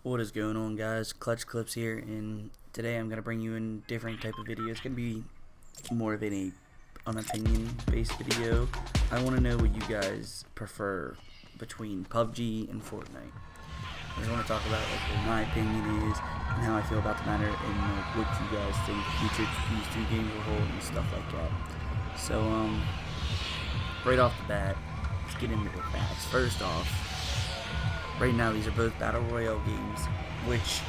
What is going on, guys? Clutch Clips here, and today I'm gonna bring you a different type of video. It's gonna be more of an opinion based video. I want to know what you guys prefer between PUBG and Fortnite. I just want to talk about what my opinion is and how I feel about the matter, and what you guys think future these two games will hold and stuff like that. So right off the bat, let's get into the facts. First off, right now these are both battle royale games, which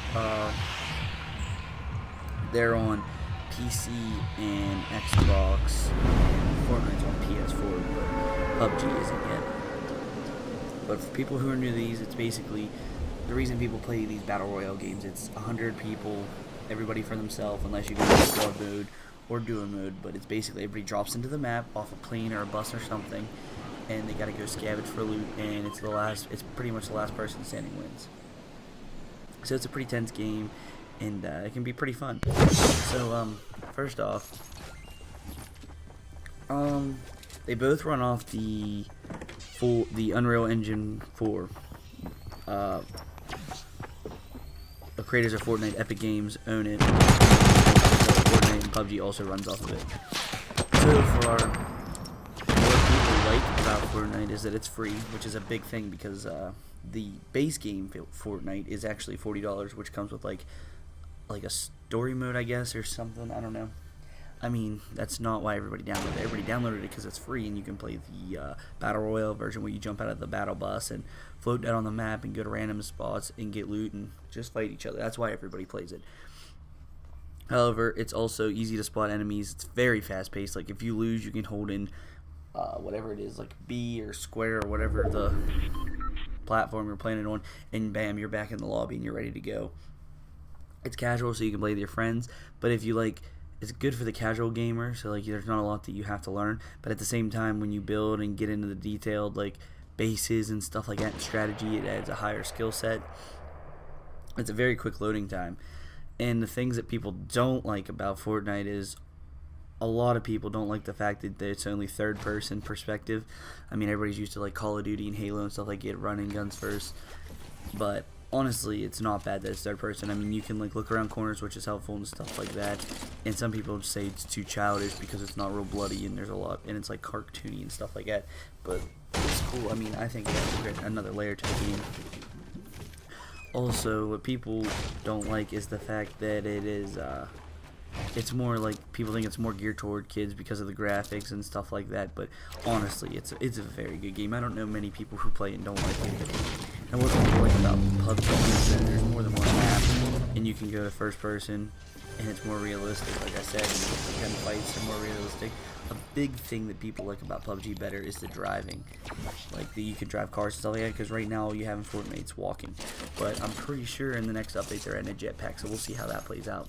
they're on PC and Xbox, and Fortnite's on PS4, but PUBG isn't yet. But for people who are new to these, it's basically the reason people play these battle royale games. It's 100 people, everybody for themselves, unless you go to squad mode or duo mode. But it's basically everybody drops into the map off a plane or a bus or something, and they gotta go scavenge for loot, and it's pretty much the last person standing wins. So it's a pretty tense game, and it can be pretty fun. So first off, they both run off the Unreal Engine 4. The creators of Fortnite, Epic Games, own it. Fortnite and PUBG also runs off of it. So for our like about Fortnite is that it's free, which is a big thing, because the base game Fortnite is actually $40, which comes with like a story mode, I guess, or something. I don't know. I mean, that's not why everybody downloaded it. Everybody downloaded it because it's free, and you can play the battle royale version where you jump out of the battle bus and float down on the map and go to random spots and get loot and just fight each other. That's why everybody plays it. However, it's also easy to spot enemies. It's very fast paced. Like if you lose, you can hold in whatever it is, like B or square or whatever the platform you're playing it on, and bam, you're back in the lobby and you're ready to go. It's casual, so you can play with your friends, but if you like, it's good for the casual gamer, so like there's not a lot that you have to learn, but at the same time, when you build and get into the detailed like bases and stuff like that and strategy, it adds a higher skill set. It's a very quick loading time. And the things that people don't like about Fortnite is a lot of people don't like the fact that it's only third person perspective. I mean, everybody's used to like Call of Duty and Halo and stuff like it, running guns first, but honestly, it's not bad that it's third person. I mean, you can like look around corners, which is helpful and stuff like that. And some people say it's too childish because it's not real bloody and there's a lot, and it's like cartoony and stuff like that. But it's cool. I mean, I think it adds another layer to the game. Also, what people don't like is the fact that it is it's more like, people think it's more geared toward kids because of the graphics and stuff like that, but honestly, it's a very good game. I don't know many people who play it and don't like it. And what people like about PUBG is that there's more than one map, and you can go to first person, and it's more realistic. Like I said, the gun fights are more realistic. A big thing that people like about PUBG better is the driving. Like you can drive cars and stuff like that, because right now all you have in Fortnite's walking. But I'm pretty sure in the next update they're adding a jetpack, so we'll see how that plays out.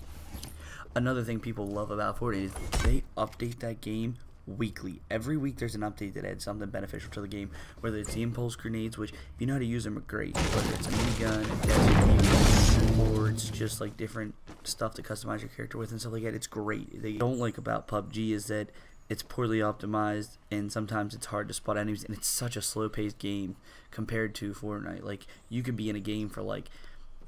Another thing people love about Fortnite is they update that game weekly. Every week there's an update that adds something beneficial to the game, whether it's the impulse grenades, which if you know how to use them are great, whether it's a minigun, a desert, or it's just like different stuff to customize your character with and stuff like that. It's great. They don't like about PUBG is that it's poorly optimized, and sometimes it's hard to spot enemies, and it's such a slow-paced game compared to Fortnite. Like you could be in a game for like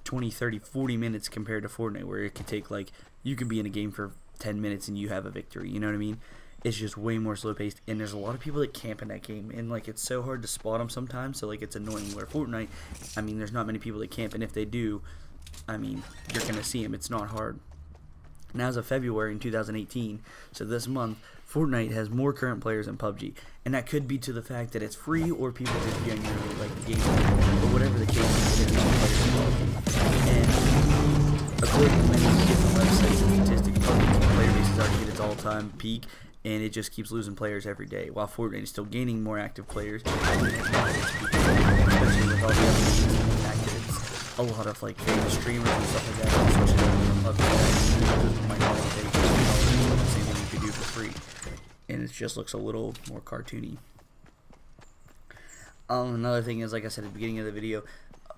20, 30, 40 minutes compared to Fortnite, where it could take like, you could be in a game for 10 minutes and you have a victory. You know what I mean? It's just way more slow paced, and there's a lot of people that camp in that game, and like it's so hard to spot them sometimes, so like it's annoying. Where Fortnite, I mean, there's not many people that camp, and if they do, I mean, you're gonna see them. It's not hard. Now, as of February in 2018, so this month, Fortnite has more current players than PUBG, and that could be to the fact that it's free, or people just genuinely like the game, but whatever the case, there's more players than PUBG. And according to many different websites and statistics, PUBG's player base is already at its all-time peak, and it just keeps losing players every day, while Fortnite is still gaining more active players, especially with all the other active. A lot of like famous streamers and stuff like that switching over from PUBG. Might not want to pay $50 the same thing you could do for free, and it just looks a little more cartoony. Another thing is, like I said at the beginning of the video,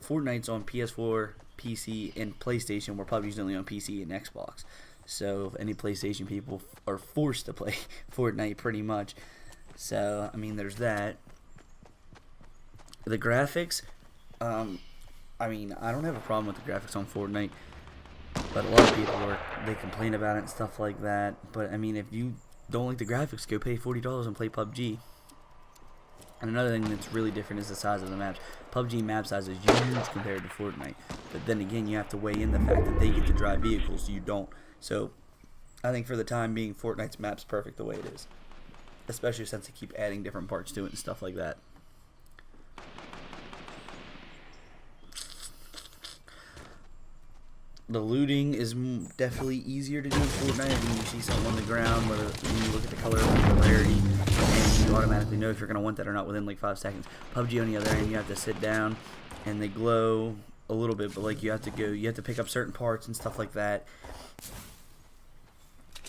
Fortnite's on PS4, PC, and PlayStation, where PUBG's only on PC and Xbox. So any PlayStation people are forced to play Fortnite pretty much. So I mean, there's that. The graphics, I mean, I don't have a problem with the graphics on Fortnite, but a lot of people they complain about it and stuff like that. But I mean, if you don't like the graphics, go pay $40 and play PUBG. And another thing that's really different is the size of the maps. PUBG map size is huge compared to Fortnite. But then again, you have to weigh in the fact that they get to drive vehicles, you don't. So I think for the time being, Fortnite's map's perfect the way it is. Especially since they keep adding different parts to it and stuff like that. The looting is definitely easier to do in Fortnite. I mean, you see something on the ground, whether when you look at the color of the polarity, and you automatically know if you're going to want that or not within like 5 seconds. PUBG on the other hand, you have to sit down, and they glow a little bit, but like you have to pick up certain parts and stuff like that.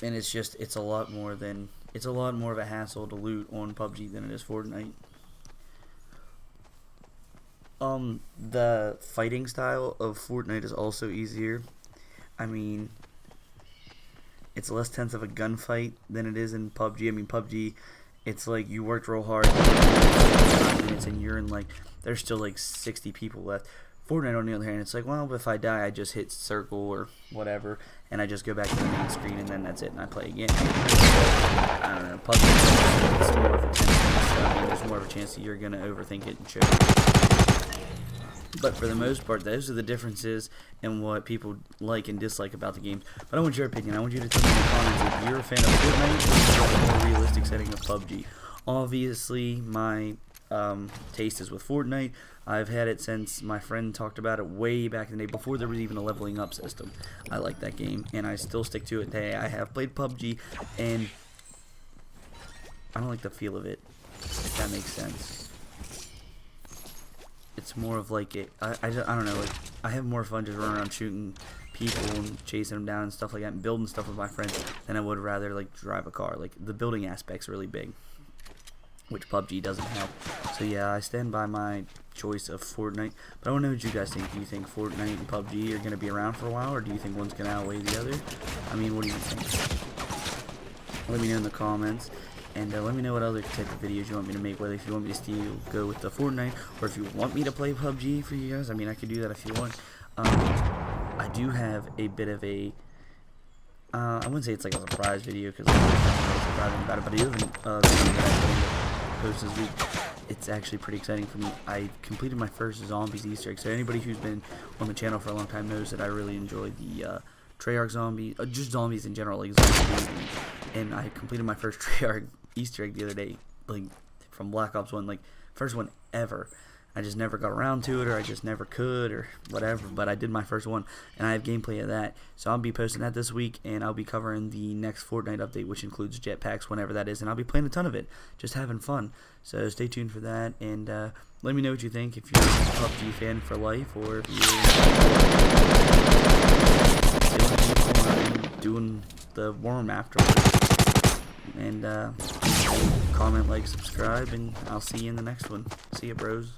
And it's a lot more of a hassle to loot on PUBG than it is Fortnite. The fighting style of Fortnite is also easier. I mean, it's less tense of a gunfight than it is in PUBG. I mean, PUBG, it's like you worked real hard, 5 minutes, and you're in like, there's still like 60 people left. Fortnite, on the other hand, it's like, well, if I die, I just hit circle or whatever, and I just go back to the main screen, and then that's it, and I play again. I don't know. PUBG, it's more of a tense, so I mean, there's more of a chance that you're gonna overthink it and choke. But for the most part, those are the differences in what people like and dislike about the games. But I want your opinion. I want you to tell me in the comments if you're a fan of Fortnite or the more realistic setting of PUBG. Obviously, my taste is with Fortnite. I've had it since my friend talked about it way back in the day, before there was even a leveling up system. I like that game, and I still stick to it today. I have played PUBG, and I don't like the feel of it, if that makes sense. It's more of like I don't know, like I have more fun just running around shooting people and chasing them down and stuff like that, and building stuff with my friends than I would rather like drive a car. Like the building aspect's really big, which PUBG doesn't have. So yeah, I stand by my choice of Fortnite. But I want to know what you guys think. Do you think Fortnite and PUBG are going to be around for a while, or do you think one's going to outweigh the other? I mean, what do you think? Let me know in the comments. And let me know what other type of videos you want me to make, whether if you want me to still go with the Fortnite, or if you want me to play PUBG for you guys. I mean, I could do that if you want. I do have a bit of a, I wouldn't say it's like a surprise video, because I'm not surprising about it, but I do have a video that I'm going to post this week. It's actually pretty exciting for me. I completed my first Zombies Easter egg, so anybody who's been on the channel for a long time knows that I really enjoy the Treyarch zombies, just zombies in general, like zombies. And I completed my first Treyarch Easter egg the other day, like from Black Ops 1, like first one ever. I just never got around to it, or I just never could, or whatever, but I did my first one, and I have gameplay of that. So I'll be posting that this week, and I'll be covering the next Fortnite update, which includes jetpacks, whenever that is, and I'll be playing a ton of it, just having fun. So stay tuned for that, and let me know what you think, if you're a PUBG fan for life, or if you're doing the worm afterwards. And comment, like, subscribe, and I'll see you in the next one. See ya, bros.